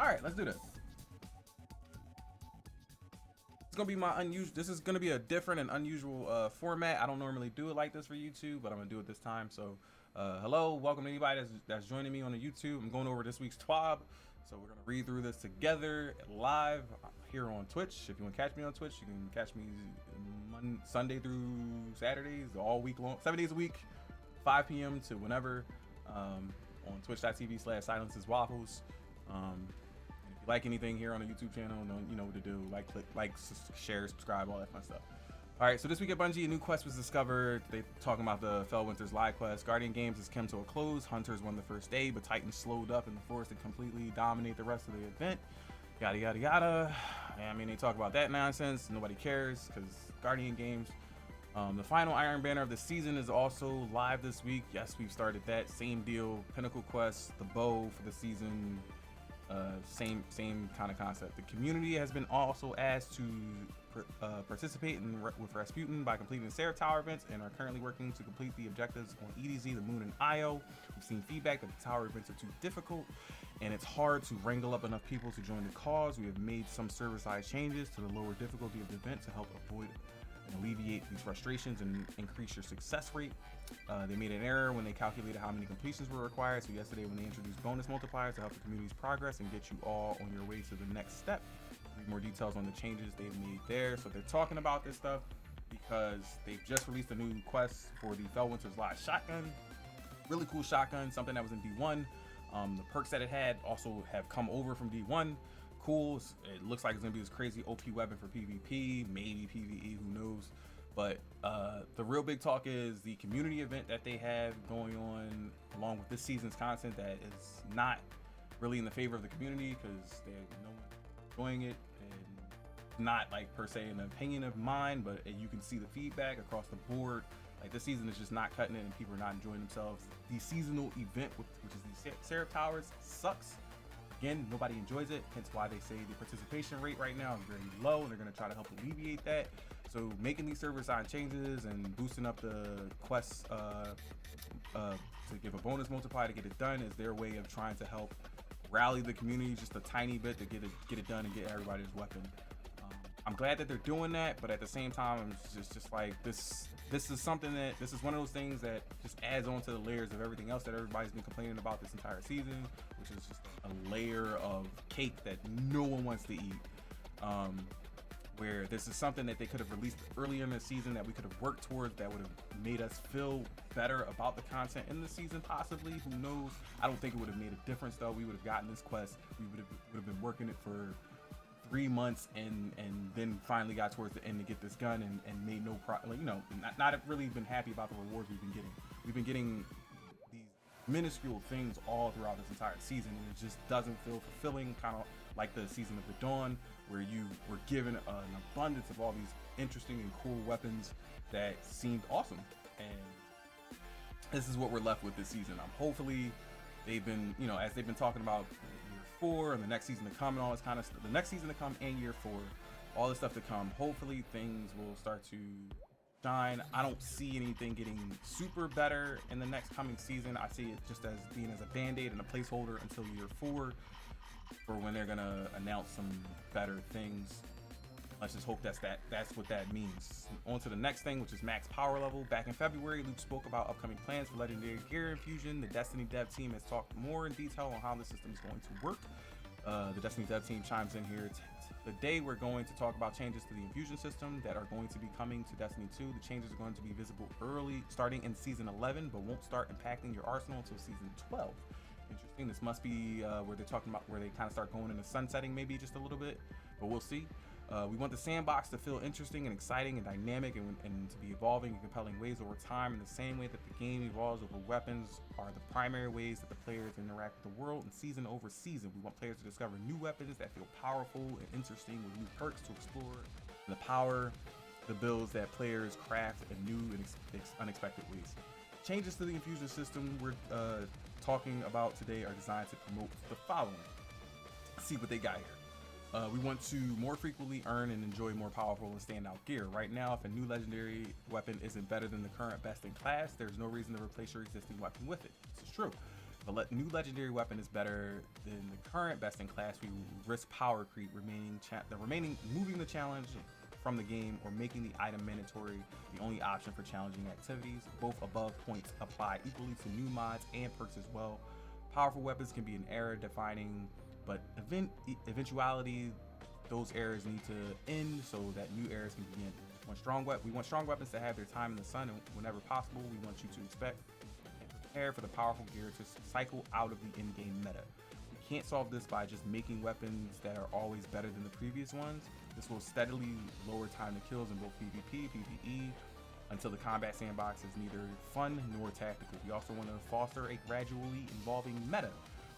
All right, let's do this. It's gonna be my unusual. This is gonna be a different and unusual format. I don't normally do it like this for YouTube, but I'm gonna do it this time. So, hello, welcome to anybody that's joining me on the YouTube. I'm going over this week's TWAB. So we're gonna read through this together live here on Twitch. If you want to catch me on Twitch, you can catch me Sunday through Saturdays, all week long, 7 days a week, 5 p.m. to whenever, on twitch.tv/silenceswaffles. If you like anything here on the YouTube channel, you know what to do. Like, click, like, share, subscribe, all that fun stuff. All right, so this week at Bungie, a new quest was discovered. They talking about the Fellwinter's Live quest. Guardian Games has come to a close. Hunters won the first day, but Titans slowed up in the forest and completely dominate the rest of the event. Yada, yada, yada. I mean, they talk about that nonsense. Nobody cares because Guardian Games. The final Iron Banner of the season is also live this week. Yes, we've started that. Same deal. Pinnacle Quest, the bow for the season. Same kind of concept. The community has been also asked to participate with Rasputin by completing the Sarah Tower events and are currently working to complete the objectives on EDZ, the Moon, and Io. We've seen feedback that the tower events are too difficult and it's hard to wrangle up enough people to join the cause. We have made some server-side changes to the lower difficulty of the event to help avoid and alleviate these frustrations and increase your success rate. They made an error when they calculated how many completions were required. So yesterday when they introduced bonus multipliers to help the community's progress and get you all on your way to the next step. Read more details on the changes they've made there. So they're talking about this stuff because they've just released a new quest for the Fellwinter's Live shotgun. Really cool shotgun, something that was in D1. The perks that it had also have come over from D1. Cool. It looks like it's gonna be this crazy OP weapon for PvP, maybe PvE, who knows. But the real big talk is the community event that they have going on along with this season's content that is not really in the favor of the community because no one enjoying it, and not like per se an opinion of mine, but you can see the feedback across the board. Like this season is just not cutting it and people are not enjoying themselves. The seasonal event, which is the Seraph Towers, sucks. Again, nobody enjoys it, hence why they say the participation rate right now is very low, and they're going to try to help alleviate that. So making these server-side changes and boosting up the quests to give a bonus multiplier to get it done is their way of trying to help rally the community just a tiny bit to get it done and get everybody's weapon. I'm glad that they're doing that, but at the same time, I'm just like this is something that this is one of those things that just adds on to the layers of everything else that everybody's been complaining about this entire season, which is just a layer of cake that no one wants to eat. Where this is something that they could have released earlier in the season that we could have worked towards that would have made us feel better about the content in the season, possibly. Who knows? I don't think it would have made a difference though. We would have gotten this quest. We would have been working it for 3 months and then finally got towards the end to get this gun and made no not really been happy about the rewards we've been getting. We've been getting these minuscule things all throughout this entire season, and it just doesn't feel fulfilling, kind of like the Season of the Dawn, where you were given an abundance of all these interesting and cool weapons that seemed awesome. And this is what we're left with this season. Hopefully they've been, as they've been talking about year 4 and the next season to come and all this kind of stuff, the next season to come and year 4, all this stuff to come, hopefully things will start to shine. I don't see anything getting super better in the next coming season. I see it just as being as a band-aid and a placeholder until year 4 for when they're gonna announce some better things. Let's just hope that's what that means. On to the next thing, which is max power level. Back in February, Luke spoke about upcoming plans for legendary gear infusion. The Destiny dev team has talked more in detail on how the system is going to work. The Destiny dev team chimes in here. Today we're going to talk about changes to the infusion system that are going to be coming to Destiny 2. The changes are going to be visible early, starting in Season 11, but won't start impacting your arsenal until Season 12. Interesting. This must be where they're talking about where they kind of start going into sunsetting maybe just a little bit, but we'll see. We want the sandbox to feel interesting and exciting and dynamic and to be evolving in compelling ways over time, in the same way that the game evolves over weapons are the primary ways that the players interact with the world, and season over season we want players to discover new weapons that feel powerful and interesting with new perks to explore and the power the builds that players craft in new and unexpected ways. Changes to the infusion system we're talking about today are designed to promote the following. Let's see what they got here. We want to more frequently earn and enjoy more powerful and standout gear. Right now, if a new legendary weapon isn't better than the current best in class, there's no reason to replace your existing weapon with it. This is true. If If a new legendary weapon is better than the current best in class, we risk power creep, moving the challenge from the game or making the item mandatory the only option for challenging activities. Both above points apply equally to new mods and perks as well. Powerful weapons can be an era defining, but eventuality, those eras need to end so that new eras can begin. We want strong weapons to have their time in the sun, and whenever possible, we want you to expect and prepare for the powerful gear to cycle out of the in-game meta. We can't solve this by just making weapons that are always better than the previous ones. This will steadily lower time to kills in both PvP, PvE, until the combat sandbox is neither fun nor tactical. We also want to foster a gradually evolving meta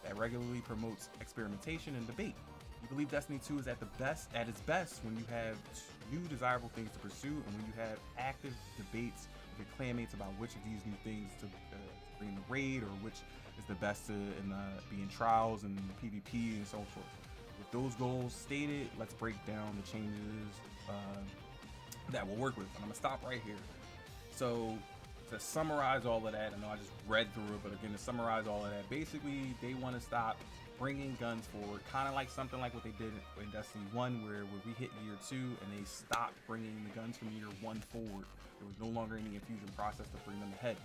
that regularly promotes experimentation and debate. We believe Destiny 2 is at its best when you have new desirable things to pursue and when you have active debates with your clanmates about which of these new things to bring in the raid or which is the best to be in trials and PvP and so forth. With those goals stated, let's break down the changes that we'll work with. And I'm gonna stop right here. So to summarize all of that, I know I just read through it, but again, to summarize all of that, basically they want to stop bringing guns forward, kind of like something like what they did in Destiny 1, where we hit year 2 and they stopped bringing the guns from year 1 forward. There was no longer any infusion process to bring them ahead.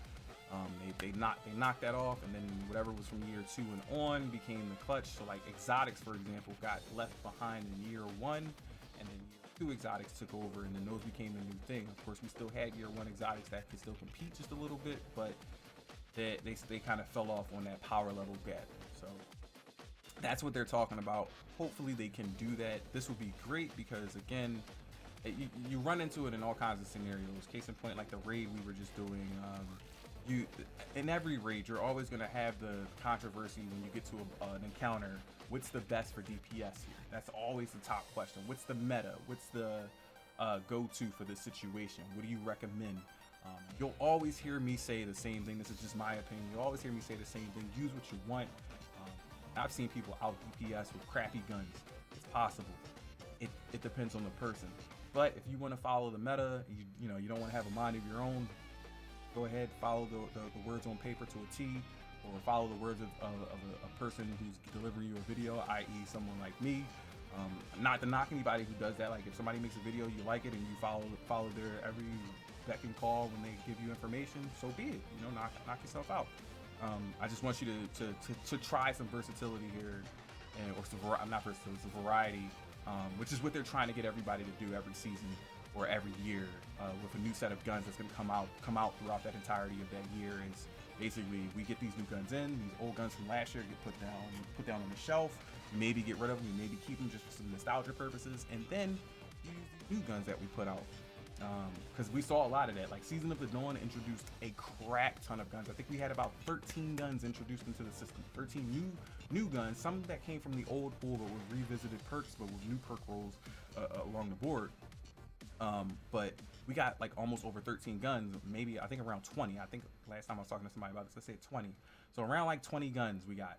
They knocked that off, and then whatever was from year 2 and on became the clutch. So like exotics, for example, got left behind in year 1, and then year 2 exotics took over, and then those became the new thing. Of course, we still had year 1 exotics that could still compete just a little bit, but they kind of fell off on that power level gap. So that's what they're talking about. Hopefully they can do that. This would be great because again, you run into it in all kinds of scenarios. Case in point, like the raid we were just doing. In every raid, you're always going to have the controversy when you get to an encounter. What's the best for DPS here? That's always the top question. What's the meta? What's the go-to for this situation? What do you recommend? You'll always hear me say the same thing. This is just my opinion. You'll always hear me say the same thing. Use what you want. I've seen people out DPS with crappy guns. It's possible. It depends on the person. But if you want to follow the meta, you don't want to have a mind of your own, go ahead, follow the words on paper to a T, or follow the words of a person who's delivering you a video, i.e. someone like me. Not to knock anybody who does that. Like if somebody makes a video, you like it, and you follow their every beck and call when they give you information, so be it. Knock yourself out. I just want you to try some versatility here, or some variety, which is what they're trying to get everybody to do every season or every year with a new set of guns that's going to come out throughout that entirety of that year. Is basically we get these new guns in, these old guns from last year get put down on the shelf, maybe get rid of them, maybe keep them just for some nostalgia purposes, and then use the new guns that we put out. Because we saw a lot of that. Like Season of the Dawn introduced a crap ton of guns. I think we had about 13 guns introduced into the system. 13 new guns, some that came from the old pool but with revisited perks, but with new perk rolls along the board. But we got like almost over 13 guns, maybe I think around 20. I think last time I was talking to somebody about this, I said 20. So around like 20 guns we got.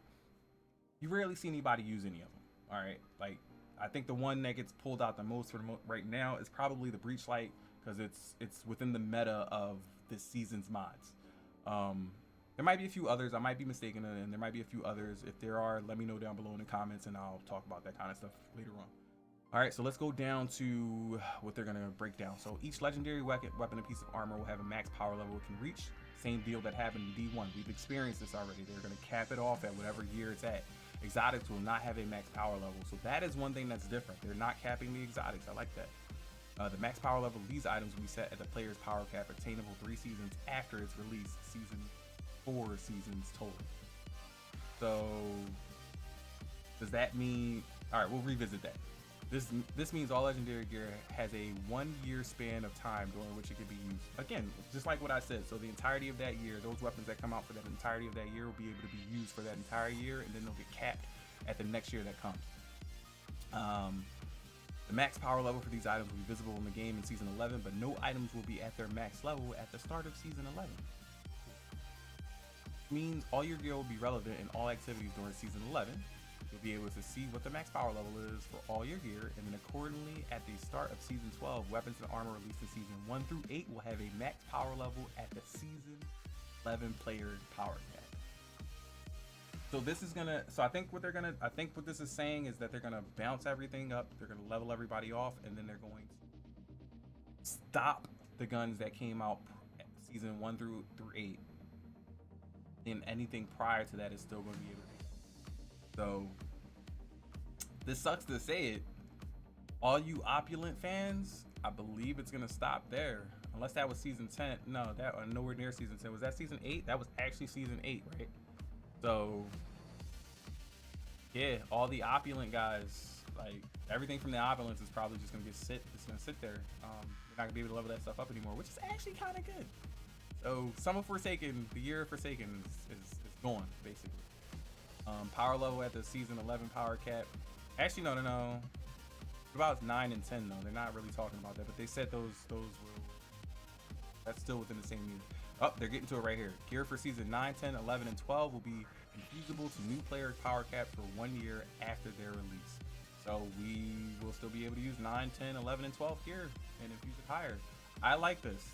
You rarely see anybody use any of them. All right, like I think the one that gets pulled out the most right now is probably the Breachlight, because it's within the meta of this season's mods. There might be a few others. I might be mistaken, and there might be a few others. If there are, let me know down below in the comments, and I'll talk about that kind of stuff later on. All right, so let's go down to what they're gonna break down. So each legendary weapon and piece of armor will have a max power level it can reach. Same deal that happened in D1. We've experienced this already. They're gonna cap it off at whatever year it's at. Exotics will not have a max power level, so that is one thing that's different. They're not capping the exotics. I like that. The max power level of these items will be set at the player's power cap, attainable 3 seasons after its release, season 4 seasons total. So does that mean, all right, we'll revisit that. This means all legendary gear has a 1-year span of time during which it can be used. Again, just like what I said, so the entirety of that year, those weapons that come out for that entirety of that year will be able to be used for that entire year, and then they'll get capped at the next year that comes. The max power level for these items will be visible in the game in Season 11, but no items will be at their max level at the start of Season 11. It means all your gear will be relevant in all activities during Season 11. You'll be able to see what the max power level is for all your gear, and then accordingly, at the start of Season 12, weapons and armor released in Season 1 through 8 will have a max power level at the Season 11 player power cap. So this is gonna. So I think what they're gonna. I think what this is saying is that they're gonna bounce everything up. They're gonna level everybody off, and then they're going to stop the guns that came out season 1 through 8. And anything prior to that is still going to be able to. So this sucks to say it. All you opulent fans, I believe it's gonna stop there. Unless that was season 10. No, that nowhere near season 10. Was that season 8? That was actually season 8, right? So yeah, all the opulent guys, like everything from the opulence is probably just gonna it's gonna sit there. You're not gonna be able to level that stuff up anymore, which is actually kind of good. So some of Forsaken, the year of Forsaken is gone basically. Power level at the season 11 power cap. Actually, no. What about 9 and 10 though? They're not really talking about that, but they said those will. That's still within the same year. Oh, they're getting to it right here. Gear for season 9, 10, 11, and 12 will be infusable to new player power caps for 1 year after their release. So we will still be able to use 9, 10, 11, and 12 gear and infuse it higher. I like this.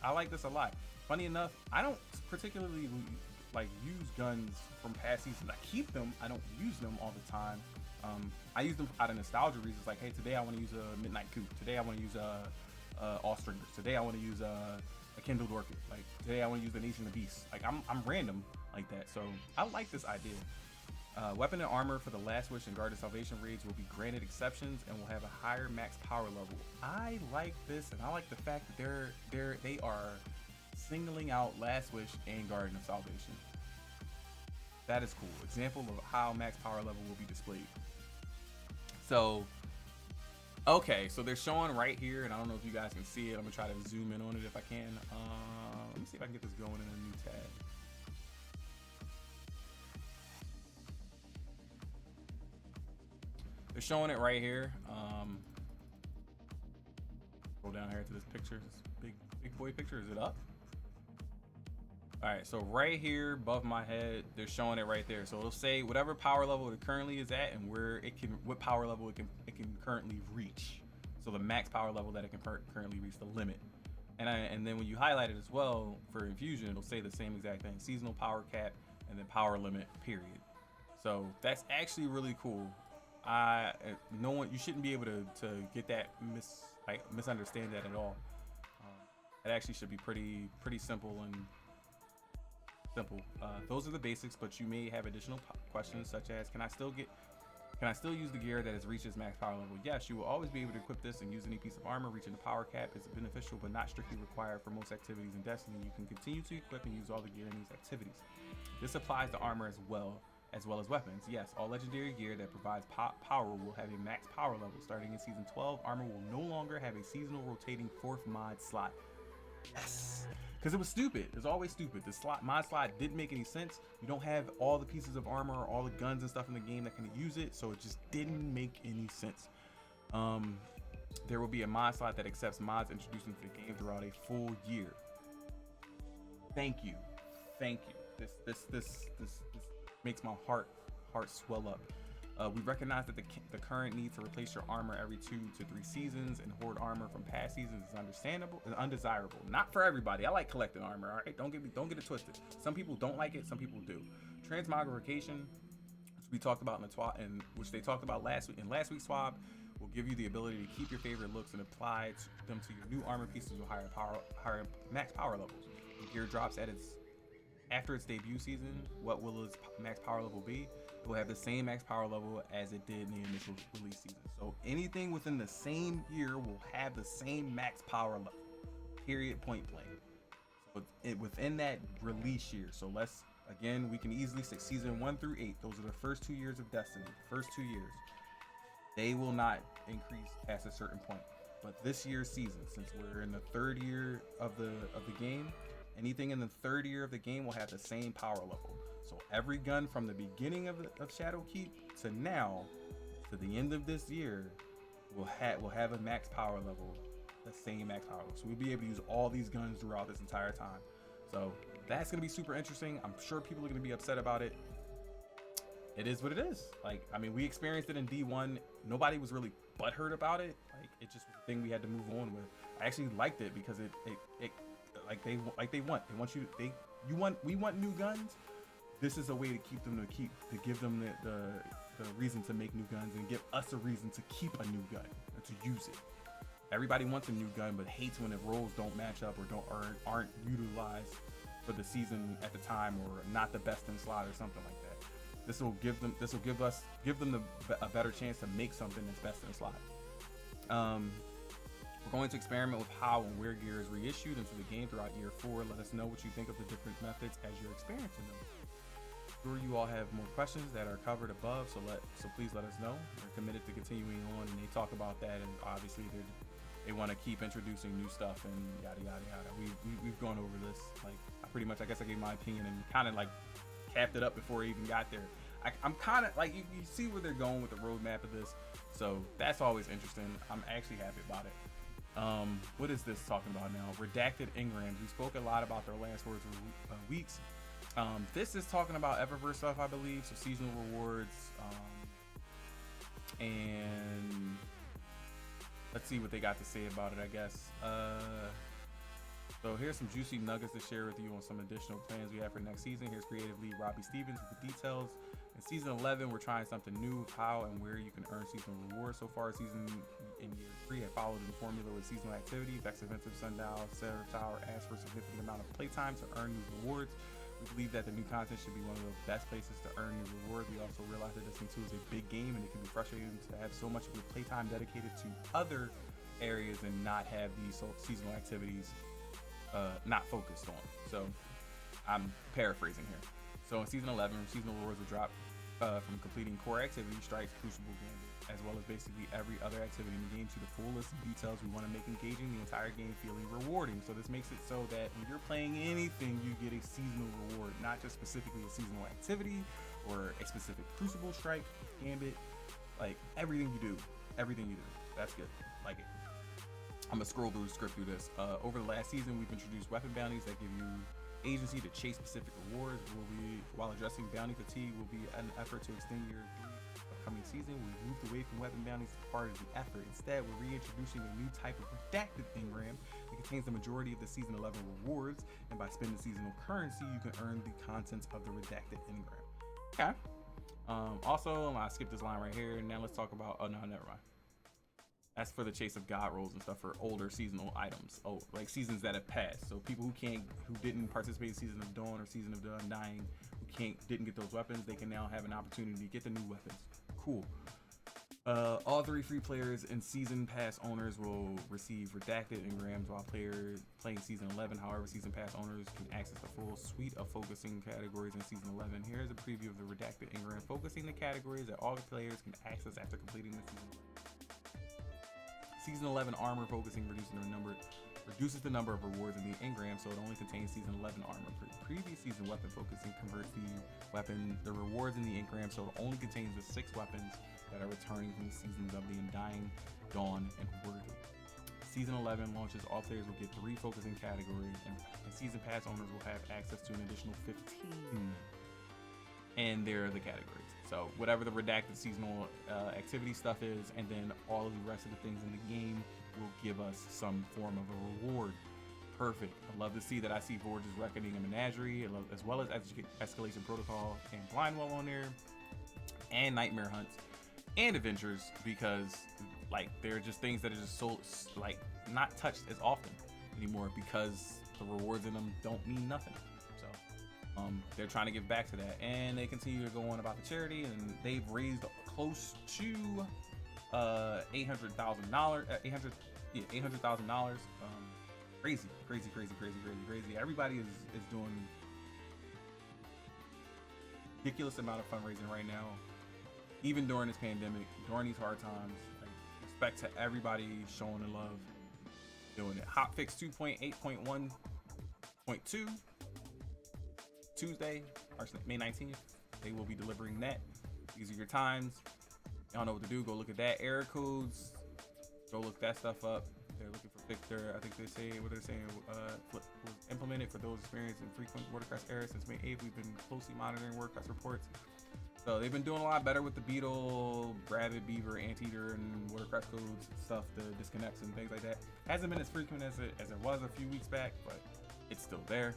I like this a lot. Funny enough, I don't particularly like use guns from past seasons. I keep them. I don't use them all the time. I use them out of nostalgia reasons. Like, hey, today I want to use a Midnight Coupe. Today I want to use All-Stringers. Today I want to use a Kindled Orchid. Like today I want to use the Nation of Beasts. Like I'm random like that. So I like this idea. Weapon and armor for the Last Wish and Guard of Salvation raids will be granted exceptions and will have a higher max power level. I like this, and I like the fact that they are singling out Last Wish and Garden of Salvation. That is cool. Example of how max power level will be displayed. So, okay, so they're showing right here, and I don't know if you guys can see it. I'm gonna try to zoom in on it if I can. Let me see if I can get this going in a new tab. They're showing it right here. Go down here to this picture, this big boy picture. Is it up? All right, so right here above my head, they're showing it right there. So it'll say whatever power level it currently is at and what power level it can currently reach. So the max power level that it can currently reach, the limit. And then when you highlight it as well for infusion, it'll say the same exact thing: seasonal power cap and then power limit. Period. So that's actually really cool. You shouldn't be able to get that misunderstand that at all. It actually should be pretty simple and simple. Those are the basics, but you may have additional questions such as, can I still use the gear that has reached its max power level? Yes, you will always be able to equip this and use any piece of armor reaching the power cap. Is beneficial but not strictly required for most activities in Destiny. You can continue to equip and use all the gear in these activities. This applies to armor as well as weapons. Yes, all legendary gear that provides power will have a max power level. Starting in season 12, armor will no longer have a seasonal rotating 4th mod slot. Yes, because it was stupid. It was always stupid. The mod slot didn't make any sense. You don't have all the pieces of armor or all the guns and stuff in the game that can use it, so it just didn't make any sense. There will be a mod slot that accepts mods introduced into the game throughout a full year. Thank you. This makes my heart swell up. We recognize that the current need to replace your armor every 2 to 3 seasons and hoard armor from past seasons is understandable and undesirable. Not for everybody. I like collecting armor. All right, don't get it twisted. Some people don't like it. Some people do. Transmogrification, which we talked about in the TWAB, and which they talked about last week's TWAB, will give you the ability to keep your favorite looks and apply them to your new armor pieces with higher max power levels. The gear drops after its debut season. What will its max power level be? It will have the same max power level as it did in the initial release season. So anything within the same year will have the same max power level. Period. Point blank. So within that release year. So we can easily say season 1 through 8. Those are the first 2 years of Destiny. First 2 years. They will not increase past a certain point. But this year's season, since we're in the 3rd year of the game, anything in the 3rd year of the game will have the same power level. So every gun from the beginning of Shadowkeep to now, to the end of this year, will have a max power level, the same max power level. So we'll be able to use all these guns throughout this entire time. So that's gonna be super interesting. I'm sure people are gonna be upset about it. It is what it is. Like, I mean, we experienced it in D1. Nobody was really butthurt about it. Like, it just was a thing we had to move on with. I actually liked it because we want new guns. this is a way to give them the reason to make new guns and give us a reason to keep a new gun and to use it. Everybody wants a new gun, but hates when the roles don't match up or aren't utilized for the season at the time, or not the best in slot or something like that. This will give them a better chance to make something that's best in slot. We're going to experiment with how and where gear is reissued into the game throughout year 4. Let us know what you think of the different methods as you're experiencing them. I'm sure you all have more questions that are covered above, so please let us know. We're committed to continuing on, and they talk about that, and obviously they want to keep introducing new stuff and yada yada yada. We've gone over this. Like, I guess I gave my opinion and kind of like capped it up before I even got there. I'm kind of like, you see where they're going with the roadmap of this, so that's always interesting. I'm actually happy about it. What is this talking about now? Redacted engrams. We spoke a lot about their last weeks. This is talking about Eververse stuff, I believe. So seasonal rewards. And let's see what they got to say about it, I guess. So here's some juicy nuggets to share with you on some additional plans we have for next season. Here's creative lead Robbie Stevens with the details. In season 11, we're trying something new, how and where you can earn seasonal rewards. So far, season in year 3, I followed the formula with seasonal activity. Vex Offensive Sundial, Sarah Tower asked for a significant amount of playtime to earn new rewards. We believe that the new content should be one of the best places to earn new rewards. We also realize that Destiny 2 is a big game, and it can be frustrating to have so much of your playtime dedicated to other areas and not have these seasonal activities not focused on. So I'm paraphrasing here. So in season 11, seasonal rewards will drop from completing core activity, strikes, crucible, gambit, as well as basically every other activity in the game to the full list of details. We want to make engaging the entire game feeling rewarding. So this makes it so that when you're playing anything, you get a seasonal reward, not just specifically a seasonal activity or a specific crucible, strike, gambit. Like everything you do. That's good. Like it. I'm gonna scroll through the script through this. Over the last season, we've introduced weapon bounties that give you agency to chase specific rewards. While addressing bounty fatigue will be an effort to extend your upcoming season. We moved away from weapon bounties as part of the effort. Instead, we're reintroducing a new type of redacted engram that contains the majority of the season 11 rewards, and by spending seasonal currency, you can earn the contents of the redacted engram. Okay. Also, I skipped this line right here. Now let's talk about. Oh no, never mind. That's for the chase of god rolls and stuff for older seasonal items. Oh, like seasons that have passed. So people who didn't participate in Season of Dawn or Season of the Undying, who didn't get those weapons, they can now have an opportunity to get the new weapons. Cool. All 3 free players and season pass owners will receive redacted engrams while playing season 11. However, season pass owners can access the full suite of focusing categories in season 11. Here's a preview of the redacted engram focusing the categories that all players can access after completing the season. Season 11 armor focusing reduces the number of rewards in the engram, so it only contains season 11 armor. Previous season weapon focusing converts the rewards in the engram, so it only contains the 6 weapons that are returning from the seasons of the Undying, Dawn, and Horde. Season 11 launches, all players will get 3 focusing categories, and season pass owners will have access to an additional 15. And there are the categories. So whatever the redacted seasonal activity stuff is, and then all of the rest of the things in the game will give us some form of a reward. Perfect. I love to see that. I see Forge's Reckoning and Menagerie, as well as Escalation Protocol and Blindwell on there, and Nightmare Hunts and Adventures, because like they're just things that are just so like not touched as often anymore because the rewards in them don't mean nothing. They're trying to give back to that, and they continue to go on about the charity, and they've raised close to $800,000. $800,000. Crazy. Everybody is doing ridiculous amount of fundraising right now, even during this pandemic, during these hard times. Like, respect to everybody showing the love, doing it. Hotfix 2.8.1.2. Tuesday, May 19th, they will be delivering that. These are your times. Y'all know what to do. Go look at that. Error codes. Go look that stuff up. They're looking for Victor. I think they say what they're saying was implemented for those experiencing frequent watercress errors since May 8th. We've been closely monitoring watercress reports. So they've been doing a lot better with the beetle, rabbit, beaver, anteater, and watercress codes stuff, the disconnects and things like that. Hasn't been as frequent as it was a few weeks back, but it's still there.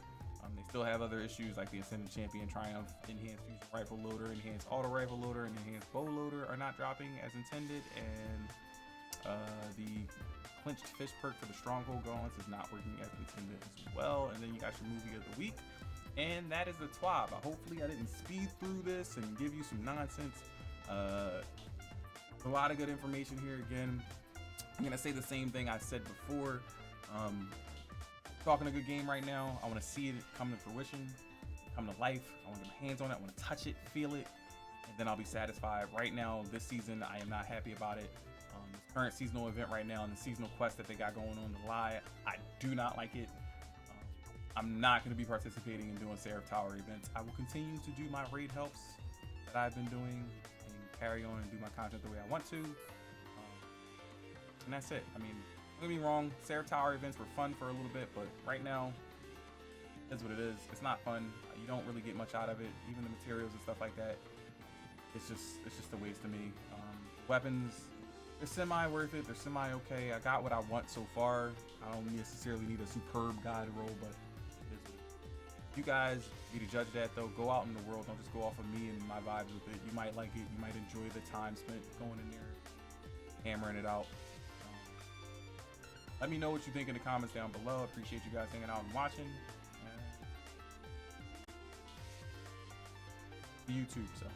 They still have other issues like the Ascendant Champion, Triumph, Enhanced Fusion Rifle Loader, Enhanced Auto Rifle Loader, and Enhanced Bow Loader are not dropping as intended, and the clinched fish perk for the Stronghold Gauntlets is not working as intended as well. And then you got your movie of the week, and that is the TWAB. Hopefully I didn't speed through this and give you some nonsense. A lot of good information here. Again, I'm gonna say the same thing I said before. Talking a good game right now. I want to see it come to fruition, come to life. I want to get my hands on it. I want to touch it, feel it, and then I'll be satisfied. Right now, this season, I am not happy about it. This current seasonal event right now and the seasonal quest that they got going on, the lie, I do not like it. I'm not going to be participating in doing Seraph Tower events. I will continue to do my raid helps that I've been doing and carry on and do my content the way I want to. And that's it. I mean, don't get me wrong, Seraph Tower events were fun for a little bit, but right now, that's what it is. It's not fun. You don't really get much out of it. Even the materials and stuff like that, it's just a waste to me. Weapons, they're semi worth it. They're semi okay. I got what I want so far. I don't necessarily need a superb guide roll, but you guys be to judge that though. Go out in the world. Don't just go off of me and my vibes with it. You might like it. You might enjoy the time spent going in there, hammering it out. Let me know what you think in the comments down below. Appreciate you guys hanging out and watching. YouTube, so.